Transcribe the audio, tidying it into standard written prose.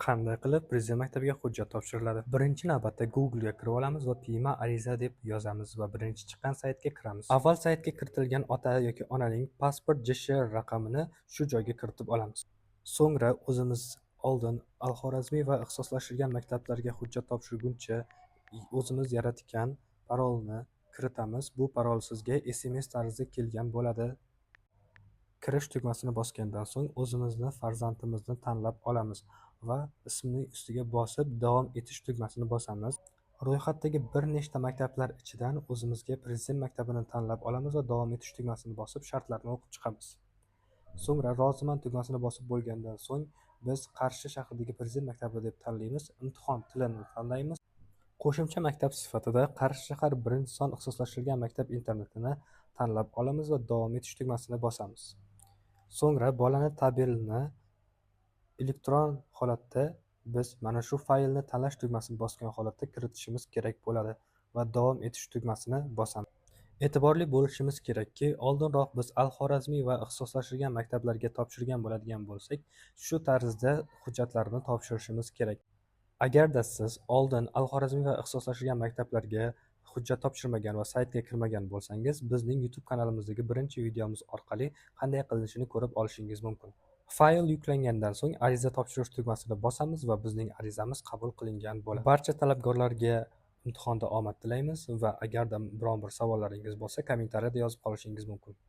Qanday qilib Prezident maktabiga hujjat topshiriladi? Birinchi navbatda Google ga kirib olamiz va "Pima ariza" deb yozamiz va birinchi chiqqan saytga kiramiz. Avval saytga kiritilgan ota yoki onaning pasport JSH raqamini shu joyga kiritib olamiz. So'ngra o'zimiz oldin Al-Xorazmiy va ixtisoslashtirilgan maktablarga hujjat topshirguncha o'zimiz yaratgan parolni kiritamiz. Bu parol sizga SMS tarzida kelgan bo'ladi. Kirish tugmasini bosgandan so'ng o'zimizni farzandimizni tanlab olamiz va ismning ustiga bosib davom etish tugmasini bosamiz. Ro'yxatdagi bir nechta maktablar ichidan o'zimizga Prezident maktabini tanlab olamiz va davom etish tugmasini bosib shartlarni o'qib chiqamiz. So'ngra roziman tugmasini bosib bo'lgandan so'ng biz Qarshi shahridagi Prezident maktabi deb tanlaymiz. Imtihon tilini tanlaymiz. Qo'shimcha maktab sifatida Qarshi shahar 1-son ixtisoslashtirilgan maktab internetini tanlab olamiz va davom etish tugmasini bosamiz. So'ngra bolani tabelini elektron holatda biz mana shu faylni tanlash tugmasini bosgan holatda kiritishimiz kerak bo'ladi va davom etish tugmasini bosamiz. E'tiborli bo'lishimiz kerakki, oldinroq biz Al-Xorazmiy va ixtisoslashtirilgan maktablarga topshirgan bo'ladigan bo'lsak, shu tarzda hujjatlarni topshirishimiz kerak. Agarda siz oldin Al-Xorazmiy va ixtisoslashtirilgan maktablarga hujjat topshirmagan va saytga kirmagan bo'lsangiz, bizning YouTube kanalimizdagi birinchi videomiz orqali qanday qilinishini ko'rib olishingiz mumkin. Fayl yuklangandan so'ng ariza topshirish tugmasini bosamiz va bizning arizamiz qabul qilingan bo'ladi. Barcha talabgorlarga imtihonda omad tilaymiz va agarda biron bir savollaringiz bo'lsa, kommentariyada yozib qolishingiz mumkin.